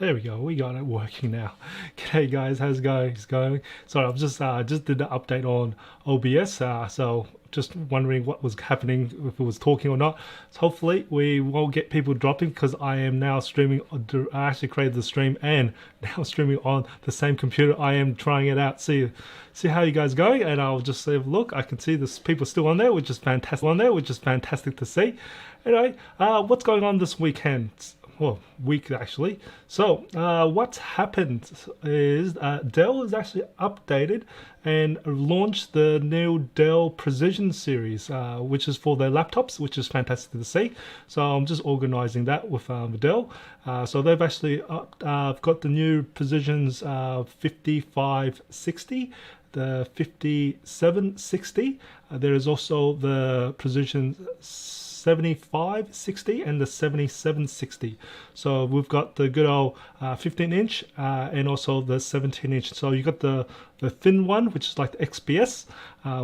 There we go. We got it working now. G'day guys, how's it going? Sorry, I've just did the update on OBS. So just wondering what was happening, if it was talking or not. So hopefully we won't get people dropping because I am now streaming. I actually created the stream and now streaming on the same computer. I am trying it out. See how you guys going, and I'll just have a look. I can see there's people still on there, which is fantastic. Which is fantastic to see. Anyway, what's going on this weekend? Well, week actually. So what's happened is Dell has actually updated and launched the new Dell Precision series, which is for their laptops, which is fantastic to see. So I'm just organizing that with Dell. So they've actually got the new Precisions 5560, the 5760. There is also the Precision 7560 and the 7760. So we've got the good old 15 inch and also the 17 inch. So you got the thin one, which is like the XPS,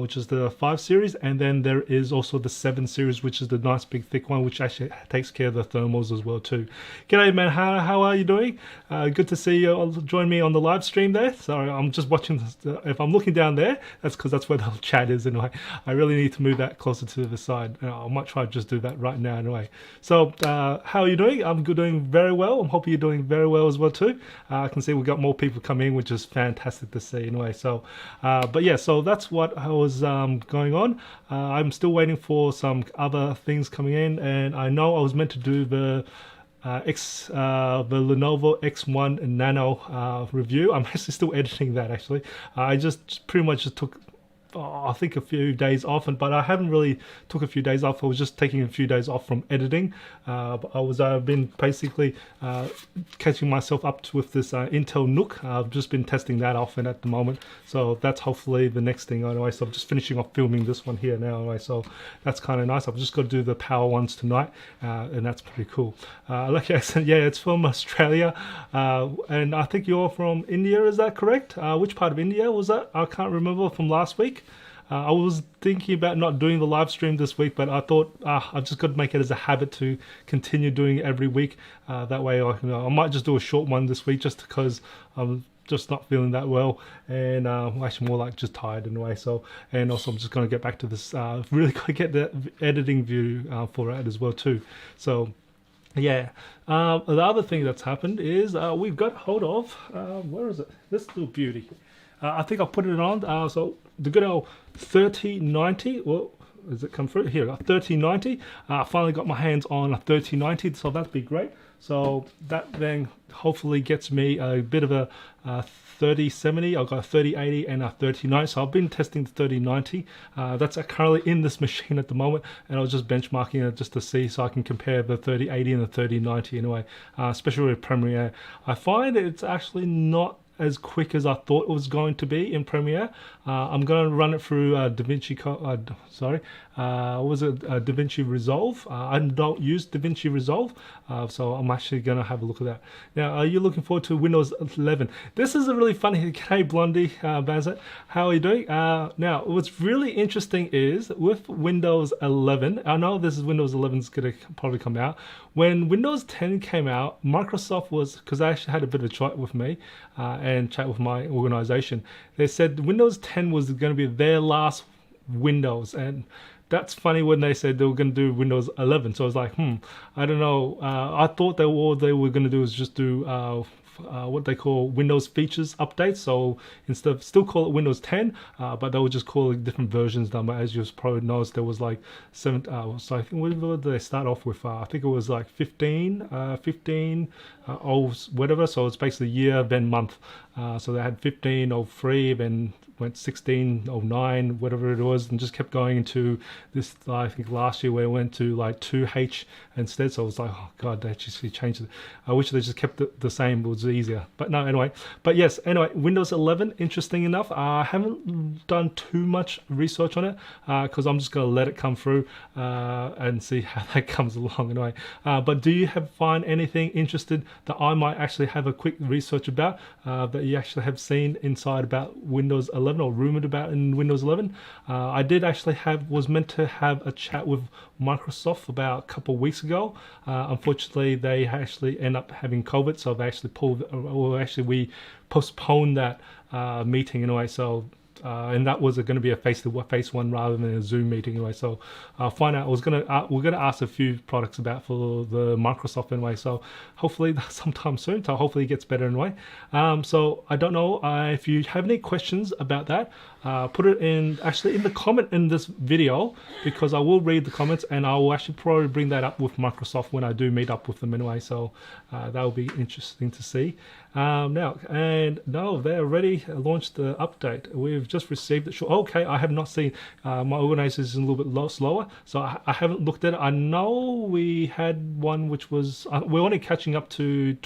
which is the 5 series, and then there is also the 7 series, which is the nice big thick one, which actually takes care of the thermals as well too. G'day man, how are you doing? Good to see you join me on the live stream there. Sorry, I'm just watching if I'm looking down there, that's because that's where the chat is anyway. I really need to move that closer to the side. I might try to just do that right now anyway. So how are you doing? I'm doing very well. I'm hoping you're doing very well as well too. I can see we've got more people coming in, which is fantastic to see anyway. So but yeah, so that's what was going on. I'm still waiting for some other things coming in, and I know I was meant to do the Lenovo X1 Nano review. I'm actually still editing that actually. I just pretty much just took I think a few days off, but I haven't really took a few days off. I was just taking a few days off from editing. I've been basically catching myself up with this Intel Nook. I've just been testing that off and at the moment, so that's hopefully the next thing anyway. So I'm just finishing off filming this one here now anyway, so that's kind of nice. I've just got to do the power ones tonight, and that's pretty cool. Like I said, yeah, it's from Australia, and I think you're from India, is that correct? Which part of India was that? I can't remember from last week. I was thinking about not doing the live stream this week, but I thought I've just got to make it as a habit to continue doing it every week. That way, I might just do a short one this week, just because I'm just not feeling that well, and actually more like just tired in a way. So, and also I'm just going to get back to this. Really got to get the editing view for it as well too. So. Yeah, the other thing that's happened is we've got hold of where is it? This little beauty. I think I'll put it on. So the good old 3090. Well, does it come through? Here, 3090. I finally got my hands on a 3090, so that'd be great. So that then hopefully gets me a bit of a 3070. I've got a 3080 and a 3090. So I've been testing the 3090. That's currently in this machine at the moment, and I was just benchmarking it just to see, so I can compare the 3080 and the 3090 anyway, especially with Premiere. I find it's actually not as quick as I thought it was going to be in Premiere. I'm going to run it through DaVinci Resolve. I don't use DaVinci Resolve, so I'm actually going to have a look at that. Now, are you looking forward to Windows 11? This is a really funny. Hey, Blondie, Bazet, how are you doing? Now, what's really interesting is with Windows 11, I know this is Windows 11 is going to probably come out. When Windows 10 came out, Microsoft was, because I actually had a bit of a chat with me and chat with my organization, they said Windows 10 was going to be their last Windows, and that's funny when they said they were going to do Windows 11. So I was like, I don't know. I thought that all they were going to do is just do what they call Windows features updates. So instead of still call it Windows 10, but they would just call it different versions. But as you probably noticed, there was like 7. So I think what did they start off with? I think it was like 15, whatever. So it's basically year then month. So they had 1503, then went 1609, whatever it was, and just kept going into this. I think last year where it went to like 2H instead. So I was like, oh god, they actually changed it. I wish they just kept it the same. It was easier. But no, anyway. But yes, anyway, Windows 11, interesting enough. I haven't done too much research on it because I'm just going to let it come through and see how that comes along anyway. But do you find anything interested that I might actually have a quick research about that you actually have seen inside about Windows 11 or rumored about in Windows 11? I did actually was meant to have a chat with Microsoft about a couple of weeks ago. Unfortunately, they actually end up having COVID, so they actually we postponed that meeting anyway. So and that was going to be a face-to-face one rather than a Zoom meeting anyway. So find out. We're gonna ask a few products about for the Microsoft anyway. So hopefully sometime soon. So hopefully it gets better anyway. So I don't know if you have any questions about that. Put it in the comment in this video, because I will read the comments and I will actually probably bring that up with Microsoft when I do meet up with them anyway. So that will be interesting to see. Now, they already launched the update. We've just received it. Okay, I have not seen. My organization is a little bit slower, so I haven't looked at it. I know we had one which was we're only catching up to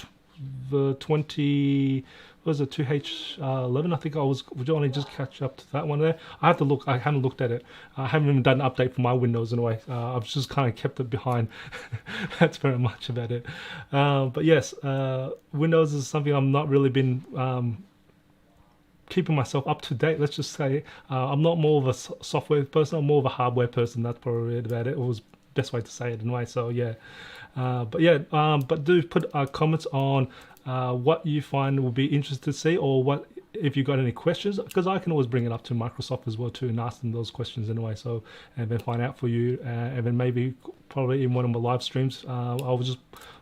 the 20. Was it 2H11? I think would only just catch up to that one there. I have to look. I haven't looked at it. I haven't even done an update for my Windows in a way. I've just kind of kept it behind. That's very much about it. But yes, Windows is something I'm not really been keeping myself up to date. Let's just say I'm not more of a software person. I'm more of a hardware person. That's probably about it. It was the best way to say it anyway. So yeah. But do put comments on what you find will be interested to see, or what if you got any questions, because I can always bring it up to Microsoft as well too and ask them those questions anyway. So and then find out for you, and then maybe probably in one of my live streams I'll just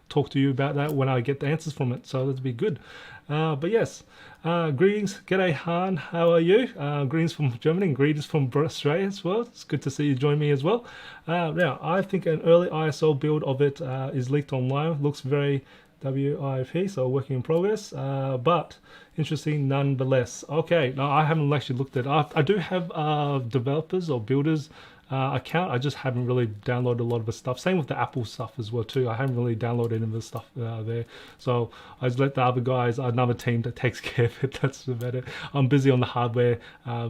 talk to you about that when I get the answers from it. So that'd be good. But yes, greetings, g'day Han, how are you? Greetings from Germany and greetings from Australia as well. It's good to see you join me as well. Now, I think an early ISO build of it is leaked online. Looks very WIP, so working in progress, but interesting nonetheless. Okay, now I haven't actually looked at it. I do have developers or builders account. I just haven't really downloaded a lot of the stuff. Same with the Apple stuff as well too. I haven't really downloaded any of the stuff there. So I just let the other guys, another team that takes care of it. That's about it. I'm busy on the hardware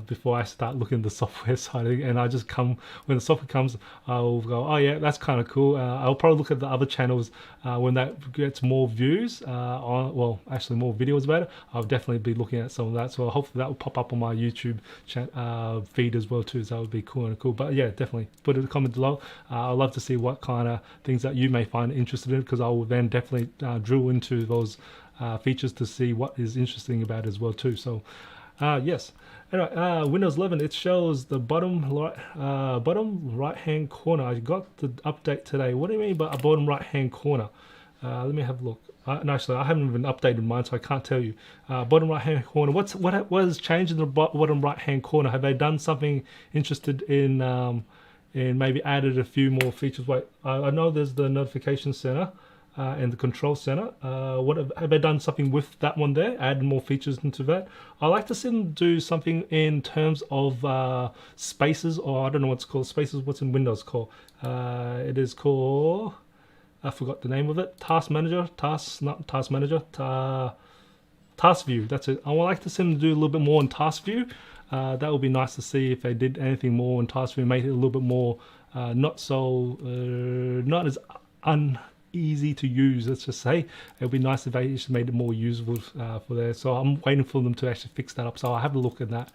before I start looking at the software side. And I just when the software comes, I'll go, oh yeah, that's kind of cool. I'll probably look at the other channels when that gets more views actually more videos about it. I'll definitely be looking at some of that. So hopefully that will pop up on my YouTube feed as well too. So that would be cool. But yeah, definitely put a comment below. I'd love to see what kind of things that you may find interested in, because I will then definitely drill into those features to see what is interesting about it as well too. So yes. Anyway, Windows 11, it shows the bottom right hand corner. I got the update today. What do you mean by a bottom right hand corner? Let me have a look. No, actually, I haven't even updated mine, so I can't tell you. Bottom right hand corner. What has changed in the bottom right hand corner? Have they done something interested in maybe added a few more features? Wait, I know there's the notification center and the control center. Have they done something with that one there? Add more features into that. I like to see them do something in terms of spaces, or I don't know what's called spaces. What's in Windows called? It is called. I forgot the name of it. Task Manager. Task View. That's it. I would like to see them do a little bit more in Task View. That would be nice to see if they did anything more in Task View, make it a little bit more not as uneasy to use. Let's just say it would be nice if they just made it more usable for there. So I'm waiting for them to actually fix that up. So I'll have a look at that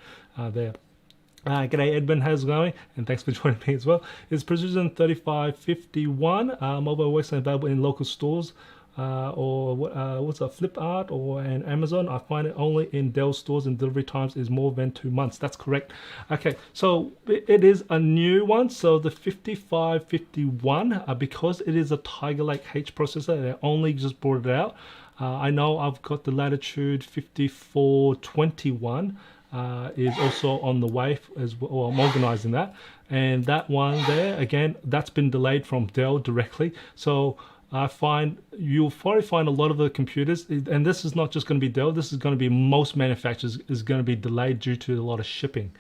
there. G'day Edmund, how's it going? And thanks for joining me as well. It's Precision 3551 mobile website available in local stores or what's a Flipart or an Amazon. I find it only in Dell stores, and delivery times is more than 2 months. That's correct. Okay, so it is a new one. So the 5551, because it is a Tiger Lake H processor, they only just brought it out. I know I've got the Latitude 5421. Is also on the way as well. Well, I'm organizing that, and that one there again, that's been delayed from Dell directly. So I find you'll probably find a lot of the computers, and this is not just going to be Dell, this is going to be most manufacturers, is going to be delayed due to a lot of shipping.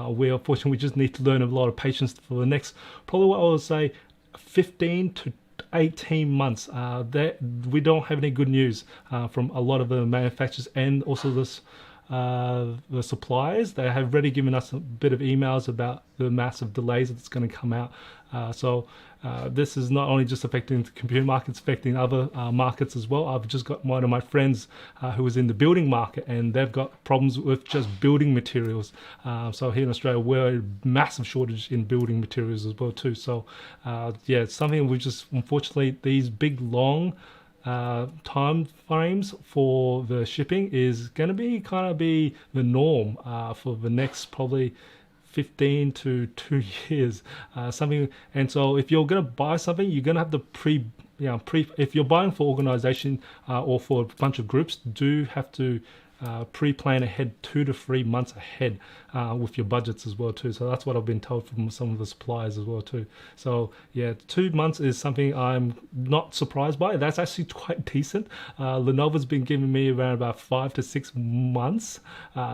We unfortunately just need to learn a lot of patience for the next, probably what I would say 15 to 18 months. That we don't have any good news from a lot of the manufacturers and also the suppliers. They have already given us a bit of emails about the massive delays that's going to come out. So this is not only just affecting the computer market, it's affecting other markets as well. I've just got one of my friends who is in the building market, and they've got problems with just building materials. So here in Australia, we're a massive shortage in building materials as well too. So yeah, it's something we just, unfortunately, these big long time frames for the shipping is going to be kind of be the norm for the next probably 15 to 2 years, something. And so if you're going to buy something, you're going to have to if you're buying for organization or for a bunch of groups, do have to pre-plan ahead 2 to 3 months ahead with your budgets as well too. So that's what I've been told from some of the suppliers as well too. So yeah, 2 months is something I'm not surprised by. That's actually quite decent. Lenovo's been giving me around about 5 to 6 months,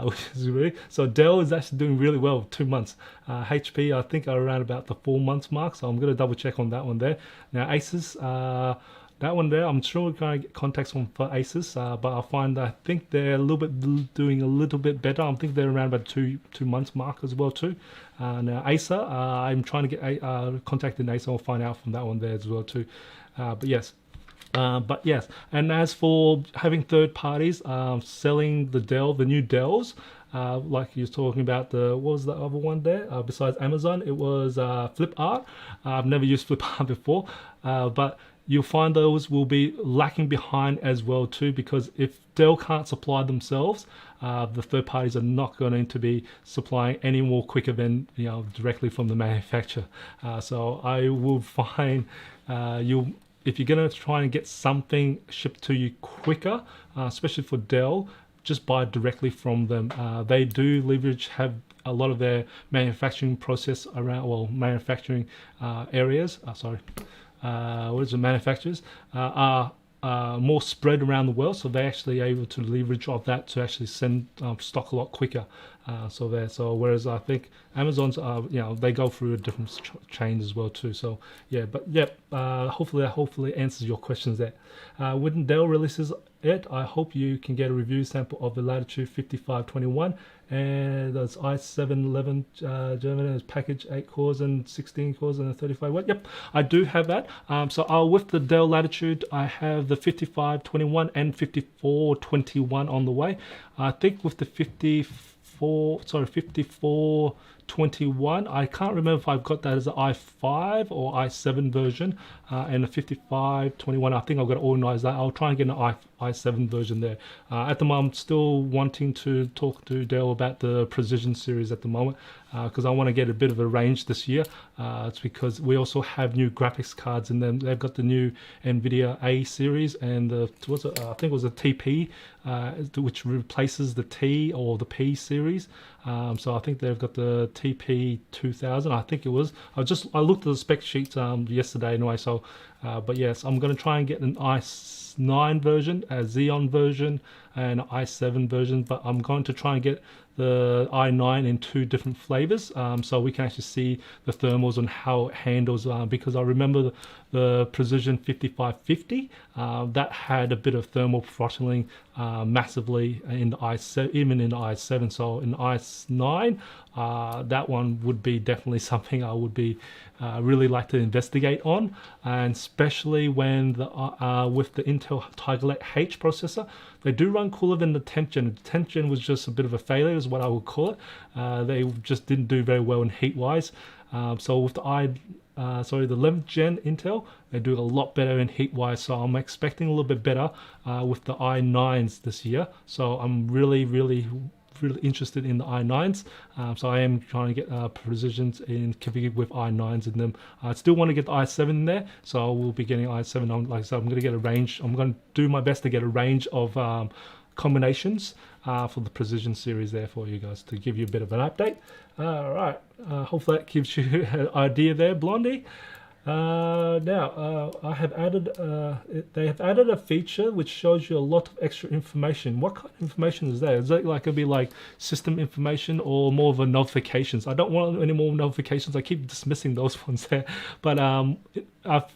which is really, so Dell is actually doing really well with 2 months. HP I think are around about the 4 months mark, so I'm going to double check on that one there. Now Asus, that one there, I'm sure we're going to get contacts from for Asus, but I find that I think they're doing a little bit better. I think they're around about two months mark as well too. Now Acer, I'm trying to get contacting Acer. I'll find out from that one there as well too. But yes. And as for having third parties selling the new Dells, like you was talking about, what was the other one there? Besides Amazon, it was FlipArt. I've never used FlipArt before, but you'll find those will be lacking behind as well too, because if Dell can't supply themselves, the third parties are not going to be supplying any more quicker than directly from the manufacturer. So I will find if you're going to try and get something shipped to you quicker, especially for Dell, just buy directly from them. They do have a lot of their manufacturing process around, manufacturing areas. Manufacturers are more spread around the world, so they're actually able to leverage off that to actually send stock a lot quicker. So whereas I think Amazon's they go through a different chains as well too. So yeah, but hopefully answers your questions there. When Dell releases it, I hope you can get a review sample of the Latitude 5521, and that's i7 German, is package 8 cores and 16 cores and a 35 watt. Yep, I do have that. So with the Dell Latitude, I have the 5521 and 5421 on the way. I think with the 5421, I can't remember if I've got that as an i5 or i7 version, and the 5521, I think I've got to organize that. I'll try and get an i7 version there. At the moment, I'm still wanting to talk to Dell about the Precision series at the moment, because I want to get a bit of a range this year. It's because we also have new graphics cards in them. They've got the new NVIDIA A series and I think it was a TP, which replaces the T or the P series. So I think they've got the TP 2000. I think it was. I looked at the spec sheets yesterday anyway. So, but yes, I'm going to try and get an i9 version, a Xeon version, and an i7 version. But I'm going to try and get the i9 in 2 different flavors, so we can actually see the thermals and how it handles, because I remember the Precision 5550 that had a bit of thermal throttling massively in the i7, even in the i7. So in i9, that one would be definitely something I would be really like to investigate on, and especially when with the Intel Tiger Lake H processor, they do run cooler than the 10th gen. The 10th gen was just a bit of a failure, is what I would call it. They just didn't do very well in heat wise. So with the 11th gen Intel, they do a lot better in heat wise. So I'm expecting a little bit better with the i9s this year. So I'm really interested in the i9s. So I am trying to get Precisions configured with i9s in them. I still want to get the i7 in there, so I will be getting i7. Like I said, I'm going to get a range. I'm going to do my best to get a range of combinations for the Precision series there for you guys, to give you a bit of an update. All right, hopefully that gives you an idea there, Blondie. I have added. They have added a feature which shows you a lot of extra information. What kind of information is that? Is that like it'd be like system information or more of a notifications? I don't want any more notifications. I keep dismissing those ones there. But I'm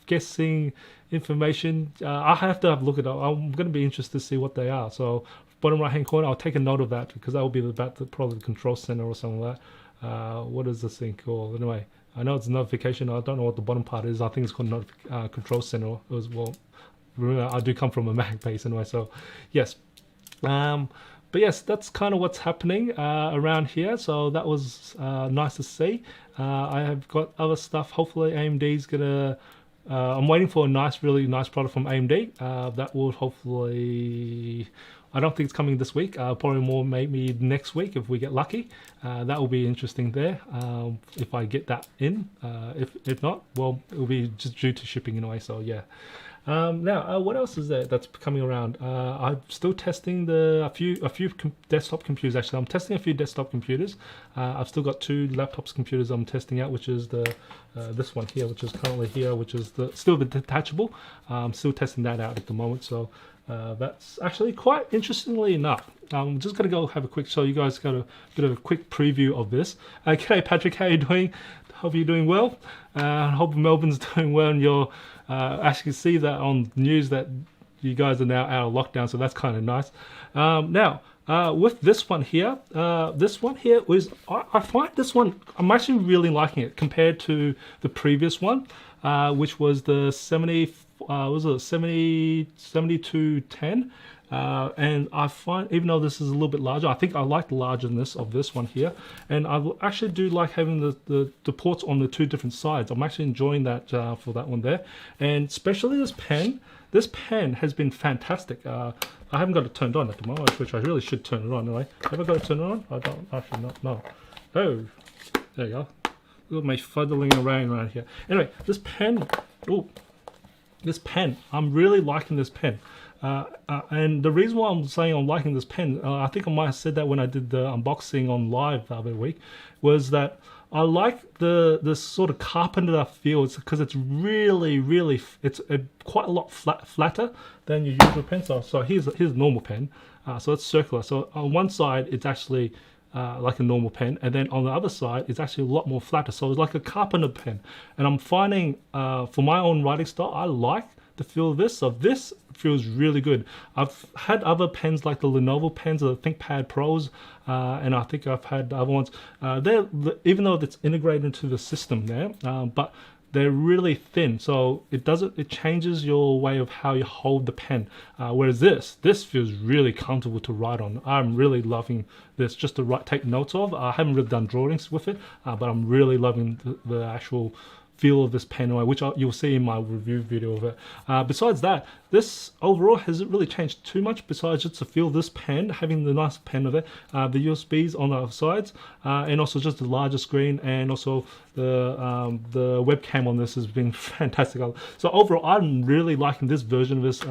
guessing information. I have to have a look at it. I'm going to be interested to see what they are. So bottom right hand corner, I'll take a note of that because that will be about probably the control center or something like that. What is this thing called anyway? I know it's a notification. I don't know what the bottom part is. I think it's called control center as well. Remember, I do come from a Mac base anyway, so yes. But yes, that's kind of what's happening around here. So that was nice to see. I have got other stuff. Hopefully AMD's gonna. I'm waiting for a really nice product from AMD. That will hopefully. I don't think it's coming this week. Probably more maybe next week if we get lucky. That will be interesting there. If I get that in. If not, well, it will be just due to shipping anyway. So yeah. Now, what else is there that's coming around? I'm still testing a few desktop computers. Actually, I'm testing a few desktop computers. I've still got 2 laptops computers I'm testing out, which is this one here, which is currently here, which is still the detachable. I'm still testing that out at the moment. So that's actually quite interestingly enough. I'm just gonna go have a quick. So you guys got a bit of a quick preview of this. Okay, Patrick, how are you doing? Hope you're doing well. Hope Melbourne's doing well, and you're actually see that on news that you guys are now out of lockdown, so that's kind of nice. Now, with this one here was I find this one I'm actually really liking it compared to the previous one, which was the 7210. And I find, even though this is a little bit larger, I think I like the largeness of this one here, and I actually do like having the ports on the 2 different sides. I'm actually enjoying that for that one there, and especially this pen. This pen has been fantastic. I haven't got it turned on at the moment, which I really should turn it on anyway. Have I got it turned on? I don't actually not know. Oh, there you go. Look at my fuddling around here. Anyway, this pen. Oh, this pen. I'm really liking this pen. And the reason why I'm saying I'm liking this pen, I think I might have said that when I did the unboxing on live the other week, was that I like the sort of carpenter feel. It's because it's really it's quite a lot flatter than your usual pen. So here's a normal pen. So it's circular. So on one side it's actually like a normal pen, and then on the other side it's actually a lot more flatter. So it's like a carpenter pen. And I'm finding for my own writing style, I like the feel of this. So this feels really good. I've had other pens like the Lenovo pens, the ThinkPad Pros, and I think I've had other ones. They're even though it's integrated into the system there, but they're really thin, so it changes your way of how you hold the pen. Whereas this feels really comfortable to write on. I'm really loving this, just to take notes of. I haven't really done drawings with it, but I'm really loving the actual feel of this pen, which you'll see in my review video of it. Besides that, this overall hasn't really changed too much besides just the feel of this pen, having the nice pen of it, the USBs on the sides, and also just the larger screen, and also the webcam on this has been fantastic. So overall, I'm really liking this version of this.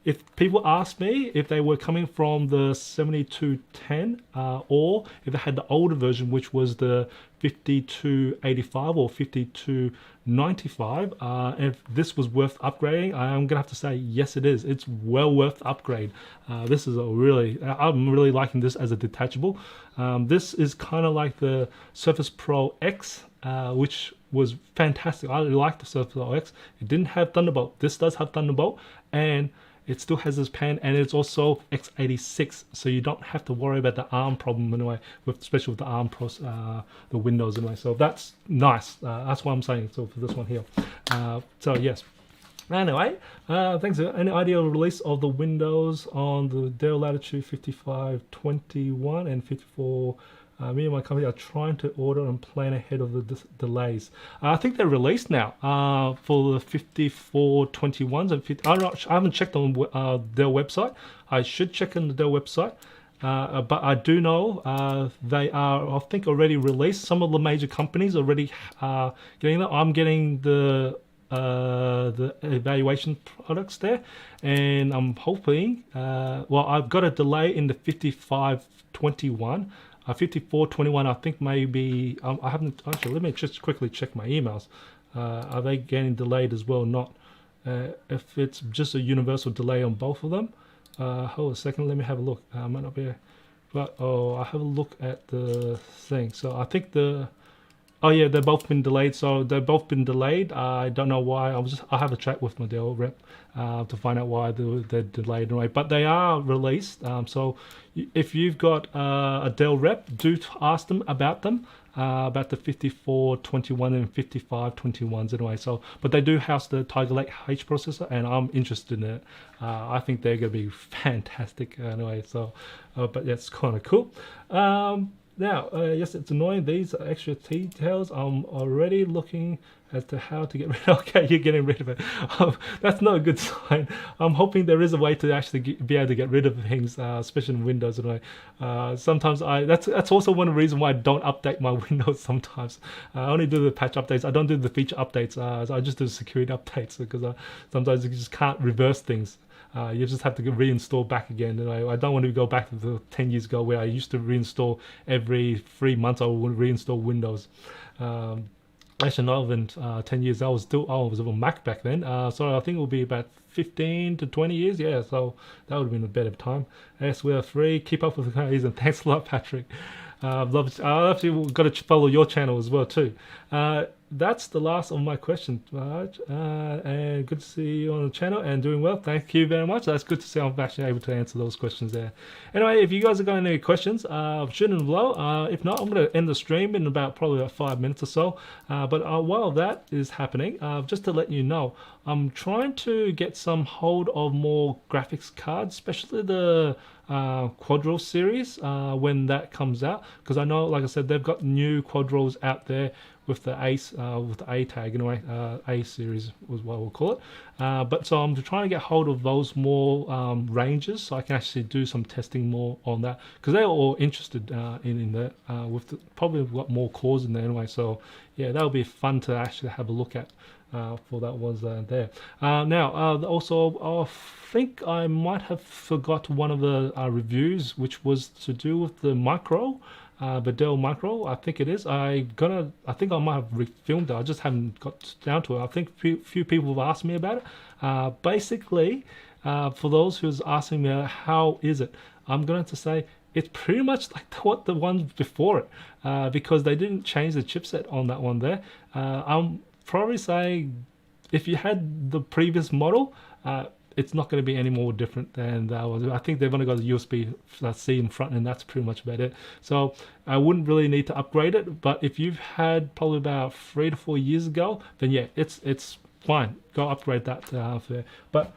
If people ask me if they were coming from the 7210 or if they had the older version, which was the 5285 or 5295, if this was worth upgrading, I'm gonna have to say yes, it is. It's well worth upgrade. This is I'm really liking this as a detachable. This is kind of like the Surface Pro X, which was fantastic. I like the Surface Pro X. It didn't have Thunderbolt. This does have Thunderbolt, and it still has this pen, and it's also x86, so you don't have to worry about the ARM problem anyway, especially with the ARM the Windows anyway. So that's nice. That's what I'm saying. So for this one here. So yes. Anyway, thanks. Any idea of the release of the Windows on the Dell Latitude 5521 and 54? Me and my company are trying to order and plan ahead of the delays. I think they're released now for the 5421s and 50. I haven't checked on Dell website. I should check on the Dell website. But I do know they are, I think, already released. Some of the major companies already getting that. I'm getting the evaluation products there, and I'm hoping. Well, I've got a delay in the 5521. 5421, I think maybe I haven't actually. Let me just quickly check my emails. Are they getting delayed as well? Not if it's just a universal delay on both of them. Hold a second, let me have a look. I might not be, but I have a look at the thing. So I think oh yeah, they've both been delayed. So they've both been delayed. I don't know why. I'll have a chat with my Dell rep to find out why they're delayed anyway. But they are released. So if you've got a Dell rep, do ask them about them. About the 5421 and 5521s anyway. So, but they do house the Tiger Lake H processor, and I'm interested in it. I think they're going to be fantastic anyway. So, but that's kind of cool. Now, yes, it's annoying. These are extra details. I'm already looking as to how to get rid of. Okay, you're getting rid of it. That's not a good sign. I'm hoping there is a way to actually be able to get rid of things, especially in Windows. Anyway, sometimes that's also one of the reasons why I don't update my Windows. Sometimes I only do the patch updates. I don't do the feature updates. So I just do security updates because sometimes you just can't reverse things. You just have to reinstall back again. And I don't want to go back to the 10 years ago where I used to reinstall every 3 months. I would reinstall Windows. Actually, not even 10 years. I was on Mac back then. So I think it will be about 15 to 20 years. Yeah, so that would have been a better time. Yes, we're free. Keep up with the guys, and thanks a lot, Patrick. I've actually got to follow your channel as well too. That's the last of my questions, Raj. And good to see you on the channel and doing well. Thank you very much. That's good to see I'm actually able to answer those questions there. Anyway, if you guys have got any questions, shoot them below. If not, I'm going to end the stream in probably about 5 minutes or so. But while that is happening, just to let you know, I'm trying to get some hold of more graphics cards, especially the Quadro series when that comes out, because I know, like I said, they've got new Quadros out there with the with the A tag anyway. A series was what we'll call it. But so I'm trying to get hold of those more ranges, so I can actually do some testing more on that, because they're all interested in that. Probably got more cores in there anyway. So yeah, that'll be fun to actually have a look at. For that was there. Now, also, I think I might have forgot one of the reviews, which was to do with the micro, the Dell micro. I think it is. I think I might have refilmed it. I just haven't got down to it. I think few people have asked me about it. Basically, for those who's asking me how is it, I'm going to say it's pretty much like what the ones before it, because they didn't change the chipset on that one there. I'm probably say if you had the previous model, it's not going to be any more different than that one. I think they've only got a USB-C in front, and that's pretty much about it. So I wouldn't really need to upgrade it. But if you've had probably about 3 to 4 years ago, then yeah, it's fine. Go upgrade that there. But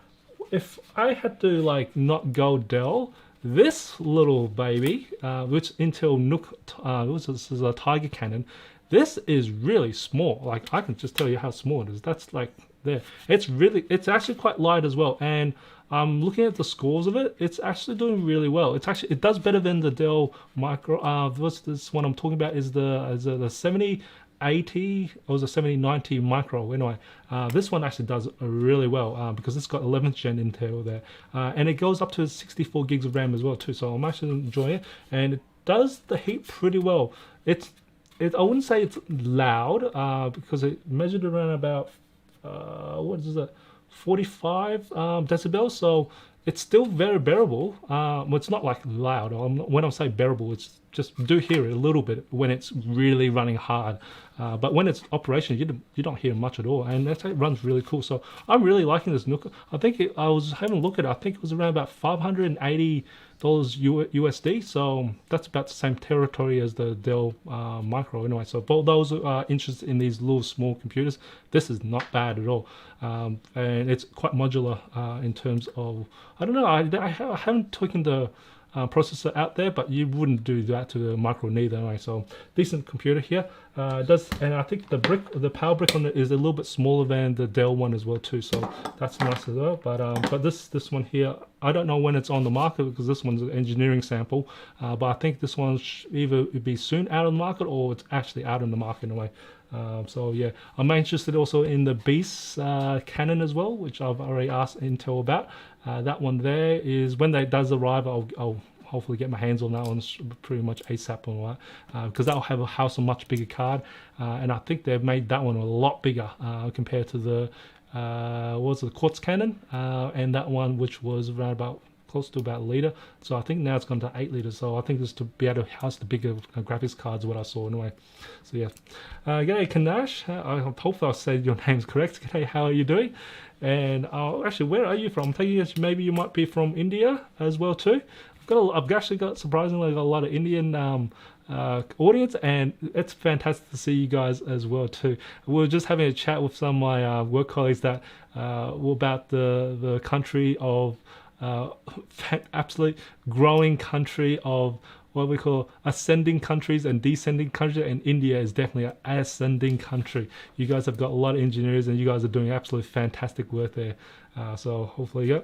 if I had to like not go Dell, this little baby, which Intel NUC, this is a Tiger Cannon. This is really small. Like, I can just tell you how small it is. That's like there. It's actually quite light as well. And I'm looking at the scores of it. It's actually doing really well. It does better than the Dell Micro. What's this one I'm talking about? Is the 7080 or the 7090 Micro? Anyway, this one actually does really well because it's got 11th gen Intel there, and it goes up to 64 gigs of RAM as well too. So I'm actually enjoying it, and it does the heat pretty well. I wouldn't say it's loud because it measured around about what is it, 45 decibels. So it's still very bearable. Well, it's not like loud. When I say bearable, it's just do hear it a little bit when it's really running hard. But when it's operational, you don't hear much at all, and it runs really cool. So I'm really liking this NUC. I think I was having a look at it. I think it was around about $580 USD. So that's about the same territory as the Dell Micro anyway. So for those who are interested in these little small computers, this is not bad at all. And it's quite modular in terms of, I don't know, I haven't taken the processor out there, but you wouldn't do that to the Micro neither anyway. So decent computer here. And I think the power brick on it is a little bit smaller than the Dell one as well too. So that's nice as well. But this one here, I don't know when it's on the market because this one's an engineering sample. But I think this one either be soon out of the market or it's actually out in the market in a way. So yeah, I'm interested also in the Beast Cannon as well, which I've already asked Intel about. That one there is when that does arrive, I'll hopefully get my hands on that one pretty much ASAP on that, because that'll have a house a much bigger card, and I think they've made that one a lot bigger compared to the what was it, the quartz cannon, and that one which was around about close to about a liter. So I think now it's gone to 8 liters. So I think just to be able to house the bigger graphics cards, what I saw anyway. So yeah, g'day Kanash. Hopefully I said your name's correct. G'day, how are you doing? And actually, where are you from? I'm thinking maybe you might be from India as well too. I've actually got surprisingly got a lot of Indian audience, and it's fantastic to see you guys as well too. We were just having a chat with some of my work colleagues that were about the country of absolute growing country of what we call ascending countries and descending countries, and India is definitely an ascending country. You guys have got a lot of engineers, and you guys are doing absolutely fantastic work there. So hopefully, yeah.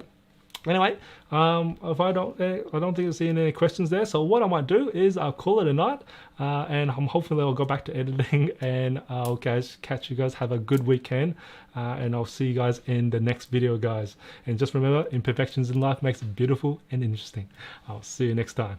Anyway, if I don't think there's any questions there. So what I might do is I'll call it a night, and hopefully I'll go back to editing, and I'll catch you guys. Have a good weekend, and I'll see you guys in the next video, guys. And just remember, imperfections in life makes it beautiful and interesting. I'll see you next time.